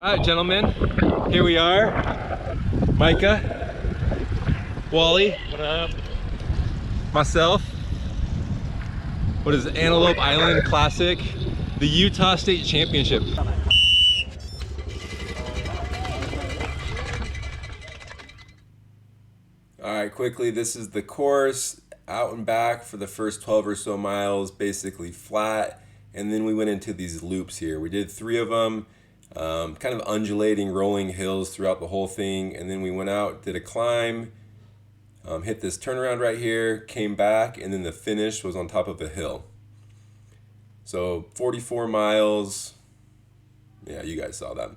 All right, gentlemen, here we are. Micah, Wally, What up? myself. What is it? Antelope Island Classic, the Utah State Championship. All right, quickly, this is the course out and back for the first 12 or so miles, basically flat. And then we went into these loops here. We did 3 of them, kind of undulating, rolling hills throughout the whole thing. And then we went out, did a climb, hit this turnaround right here, came back, and then the finish was on top of a hill. So 44 miles. Yeah, you guys saw that.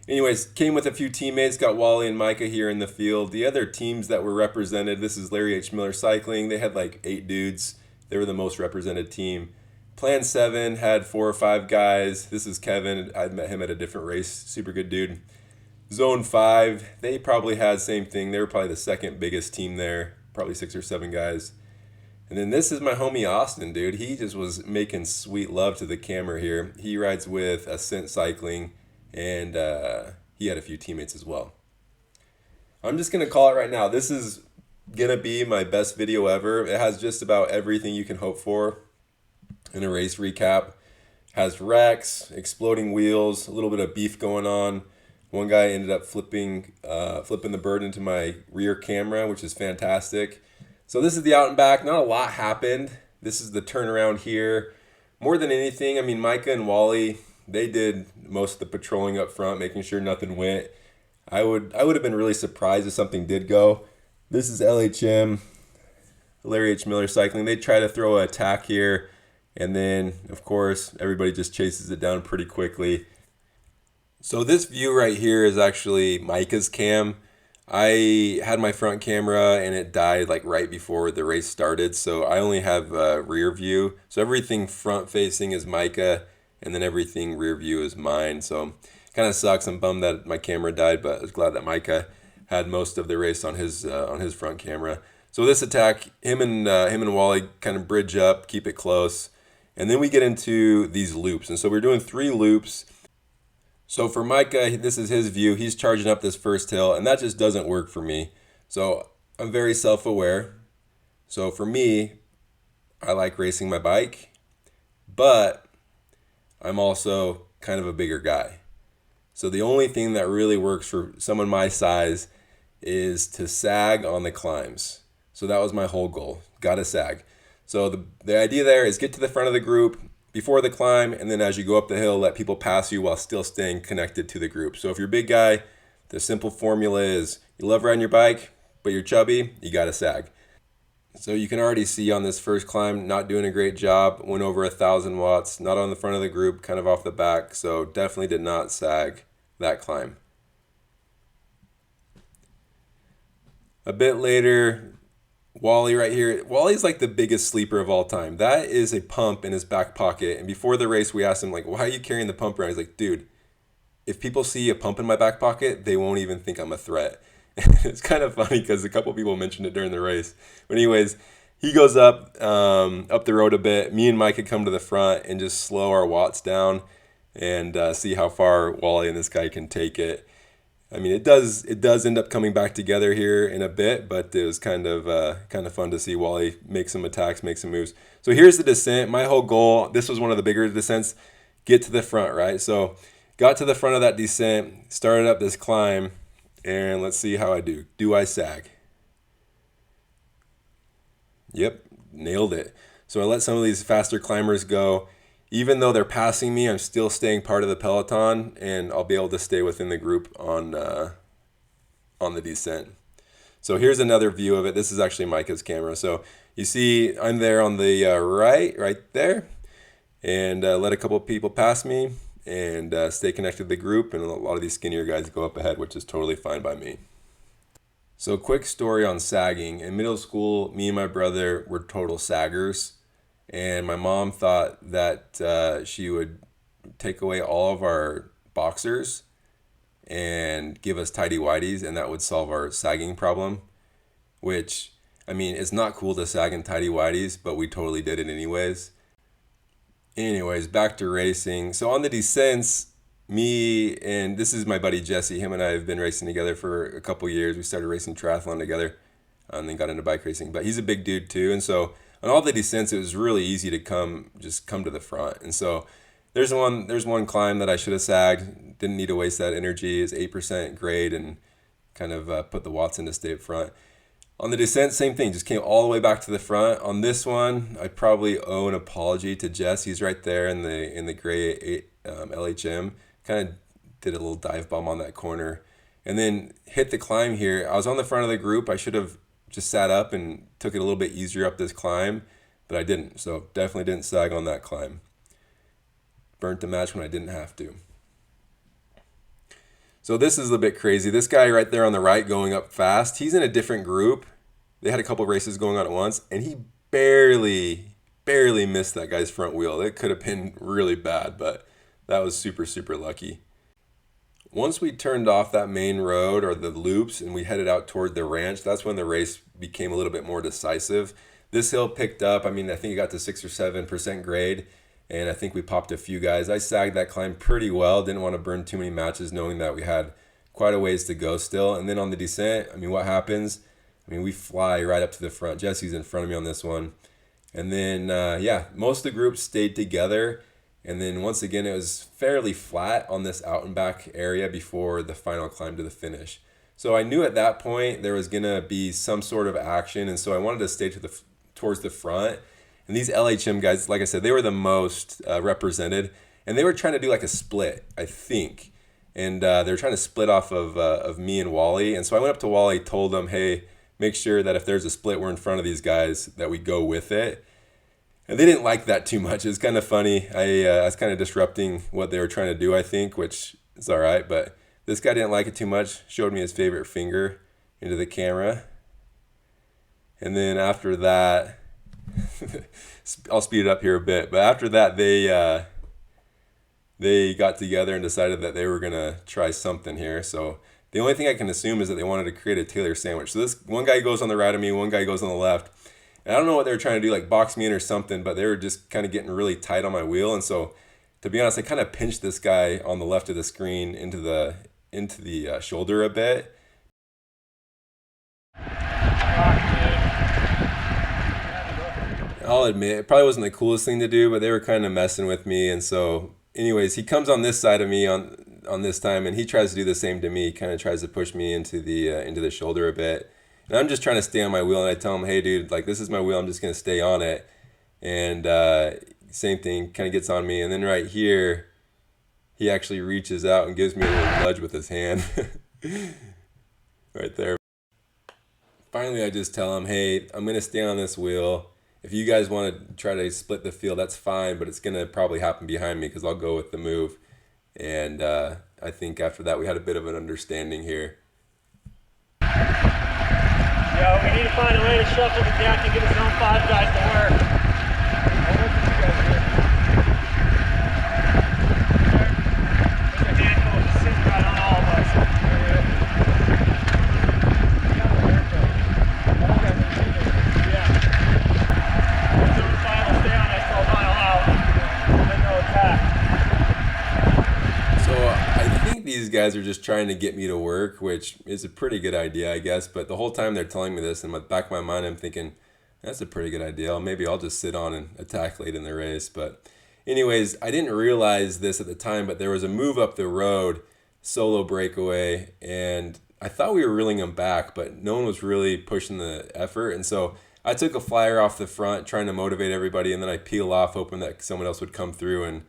Anyways, came with a few teammates, got Wally and Micah here in the field. The other teams that were represented, this is Larry H. Miller Cycling. They had like 8 dudes. They were the most represented team. Plan 7 had 4 or 5 guys. This is Kevin. I met him at a different race. Super good dude. Zone 5, they probably had same thing. They were probably the second biggest team there. Probably 6 or 7 guys. And then this is my homie Austin, dude. He just was making sweet love to the camera here. He rides with Ascent Cycling, and he had a few teammates as well. I'm just going to call it right now. This is going to be my best video ever. It has just about everything you can hope for in a race recap. Has wrecks, exploding wheels, a little bit of beef going on. One guy ended up flipping the bird into my rear camera, which is fantastic. So this is the out and back. Not a lot happened. This is the turnaround here. More than anything, I mean, Micah and Wally, they did most of the patrolling up front, making sure nothing went. I would have been really surprised if something did go. This is LHM, Larry H. Miller Cycling. They try to throw an attack here, and then, of course, everybody just chases it down pretty quickly. So this view right here is actually Micah's cam. I had my front camera and it died like right before the race started, so I only have rear view. So everything front facing is Micah, and then everything rear view is mine. So kind of sucks. I'm bummed that my camera died, but I was glad that Micah had most of the race on his front camera. So this attack, him and Wally kind of bridge up, keep it close, and then we get into these loops. And so we're doing 3 loops. So for Micah, this is his view. He's charging up this first hill, and that just doesn't work for me. So I'm very self-aware. So for me, I like racing my bike, but I'm also kind of a bigger guy. So the only thing that really works for someone my size is to sag on the climbs. So that was my whole goal. Gotta sag. So the idea there is get to the front of the group before the climb, and then as you go up the hill, let people pass you while still staying connected to the group. So if you're a big guy, the simple formula is you love riding your bike, but you're chubby, you gotta sag. So you can already see on this first climb, not doing a great job, went over 1,000 watts, not on the front of the group, kind of off the back, so definitely did not sag that climb. A bit later, Wally right here. Wally's like the biggest sleeper of all time. That is a pump in his back pocket. And before the race, we asked him, like, why are you carrying the pump around? He's like, dude, if people see a pump in my back pocket, they won't even think I'm a threat. It's kind of funny because a couple people mentioned it during the race. But anyways, he goes up the road a bit. Me and Mike could come to the front and just slow our watts down and see how far Wally and this guy can take it. I mean, it does end up coming back together here in a bit, but it was kind of fun to see Wally make some attacks, make some moves. So here's the descent. My whole goal, this was one of the bigger descents, get to the front, right? So got to the front of that descent, started up this climb, and let's see how I do. Do I sag? Yep, nailed it. So I let some of these faster climbers go. Even though they're passing me, I'm still staying part of the peloton, and I'll be able to stay within the group on the descent. So here's another view of it. This is actually Micah's camera. So you see I'm there on the right there, and let a couple of people pass me and stay connected to the group, and a lot of these skinnier guys go up ahead, which is totally fine by me. So quick story on sagging. In middle school, me and my brother were total saggers. And my mom thought that she would take away all of our boxers and give us tidy whities, and that would solve our sagging problem. Which, I mean, it's not cool to sag in tidy whities, but we totally did it anyways. Anyways, back to racing. So on the descents, me and this is my buddy Jesse. Him and I have been racing together for a couple years. We started racing triathlon together, and then got into bike racing. But he's a big dude too, and so on all the descents, it was really easy to just come to the front. And so there's one climb that I should have sagged. Didn't need to waste that energy. It's 8% grade and kind of put the watts in to stay up front. On the descent, same thing. Just came all the way back to the front. On this one, I probably owe an apology to Jess. He's right there in the gray LHM. Kind of did a little dive bomb on that corner, and then hit the climb here. I was on the front of the group. I should have just sat up and took it a little bit easier up this climb, but I didn't. So definitely didn't sag on that climb. Burnt the match when I didn't have to. So this is a bit crazy. This guy right there on the right going up fast, he's in a different group. They had a couple races going on at once, and he barely missed that guy's front wheel. It could have been really bad, but that was super, super lucky. Once we turned off that main road or the loops and we headed out toward the ranch, that's when the race became a little bit more decisive. This hill picked up. I mean, I think it got to 6 or 7% grade, and I think we popped a few guys. I sagged that climb pretty well. Didn't want to burn too many matches knowing that we had quite a ways to go still. And then on the descent, I mean, what happens? I mean, we fly right up to the front. Jesse's in front of me on this one. And then, yeah, most of the group stayed together. And then once again, it was fairly flat on this out and back area before the final climb to the finish. So I knew at that point there was going to be some sort of action. And so I wanted to stay towards the front. And these LHM guys, like I said, they were the most represented. And they were trying to do like a split, I think. And they were trying to split off of me and Wally. And so I went up to Wally, told them, hey, make sure that if there's a split, we're in front of these guys, that we go with it. And they didn't like that too much. It was kind of funny. I was kind of disrupting what they were trying to do, I think, which is all right. But this guy didn't like it too much. Showed me his favorite finger into the camera. And then after that, I'll speed it up here a bit. But after that, they got together and decided that they were going to try something here. So the only thing I can assume is that they wanted to create a Taylor sandwich. So this one guy goes on the right of me, one guy goes on the left. And I don't know what they were trying to do, like box me in or something, but they were just kind of getting really tight on my wheel. And so, to be honest, I kind of pinched this guy on the left of the screen into the shoulder a bit. I'll admit, it probably wasn't the coolest thing to do, but they were kind of messing with me. And so, anyways, he comes on this side of me on this time, and he tries to do the same to me. He kind of tries to push me into the shoulder a bit. And I'm just trying to stay on my wheel, and I tell him, hey, dude, like, this is my wheel. I'm just going to stay on it. And same thing, kind of gets on me. And then right here, he actually reaches out and gives me a little nudge with his hand. Right there. Finally, I just tell him, hey, I'm going to stay on this wheel. If you guys want to try to split the field, that's fine, but it's going to probably happen behind me because I'll go with the move. And I think after that, we had a bit of an understanding here. Yo, we need to find a way to shuffle the deck and get his own 5 guys to work. I'll work with you guys here. There's a handful just sitting right on all of us. Yeah. Zone 5 will stay on us for a mile out, and then they'll attack. So I think these guys are just trying to get me to work, which is a pretty good idea, I guess. But the whole time they're telling me this, in the back of my mind, I'm thinking, that's a pretty good idea. Maybe I'll just sit on and attack late in the race. But anyways, I didn't realize this at the time, but there was a move up the road, solo breakaway, and I thought we were reeling them back, but no one was really pushing the effort. And so I took a flyer off the front, trying to motivate everybody, and then I peel off, hoping that someone else would come through and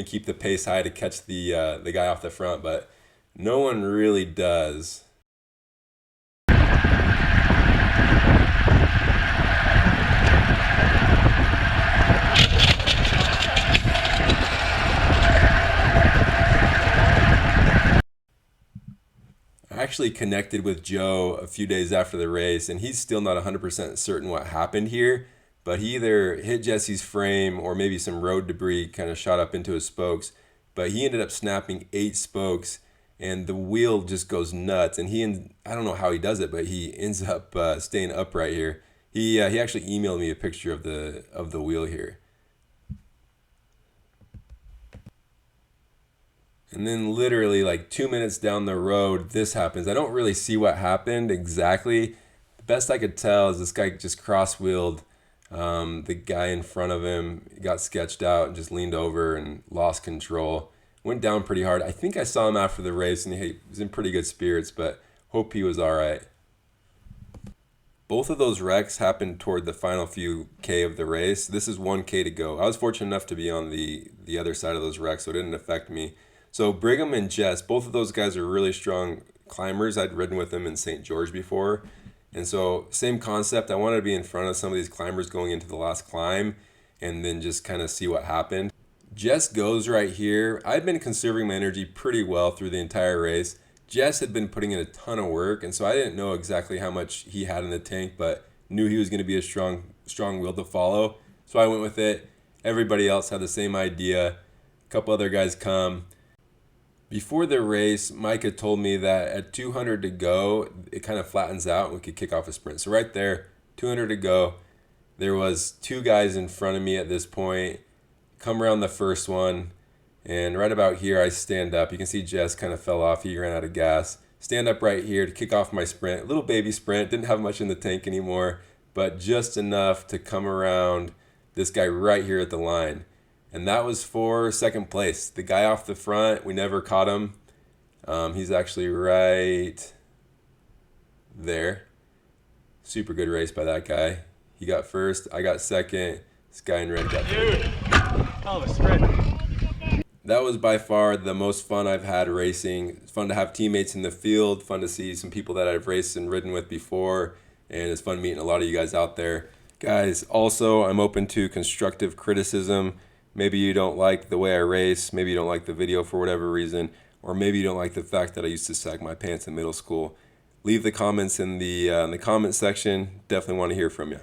keep the pace high to catch the guy off the front, but no one really does. I actually connected with Joe a few days after the race, and he's still not 100% certain what happened here. But he either hit Jesse's frame or maybe some road debris kind of shot up into his spokes. But he ended up snapping 8 spokes, and the wheel just goes nuts. And I don't know how he does it, but he ends up staying upright here. He actually emailed me a picture of the wheel here. And then literally like 2 minutes down the road, this happens. I don't really see what happened exactly. The best I could tell is this guy just cross-wheeled the guy in front of him. He got sketched out and just leaned over and lost control. Went down pretty hard. I think I saw him after the race and he was in pretty good spirits, but hope he was all right. Both of those wrecks happened toward the final few K of the race. This is 1K to go. I was fortunate enough to be on the other side of those wrecks, so it didn't affect me. So Brigham and Jess, both of those guys are really strong climbers. I'd ridden with them in St. George before. And so same concept. I wanted to be in front of some of these climbers going into the last climb and then just kind of see what happened. Jess goes right here. I'd been conserving my energy pretty well through the entire race. Jess had been putting in a ton of work, and so I didn't know exactly how much he had in the tank, but knew he was going to be a strong wheel to follow. So I went with it. Everybody else had the same idea. A couple other guys come. Before the race, Mike had told me that at 200 to go, it kind of flattens out and we could kick off a sprint. So right there, 200 to go. There was two guys in front of me at this point. Come around the first one. And right about here, I stand up. You can see Jess kind of fell off. He ran out of gas. Stand up right here to kick off my sprint. Little baby sprint. Didn't have much in the tank anymore, but just enough to come around this guy right here at the line. And that was for second place. The guy off the front, we never caught him. He's actually right there. Super good race by that guy. He got first. I got second. This guy in red got third. Hell of a sprint. That was by far the most fun I've had racing. It's fun to have teammates in the field, fun to see some people that I've raced and ridden with before, and it's fun meeting a lot of you guys out there. Guys, also, I'm open to constructive criticism. Maybe you don't like the way I race, maybe you don't like the video for whatever reason, or maybe you don't like the fact that I used to sag my pants in middle school. Leave the comments in the comment section. Definitely want to hear from you.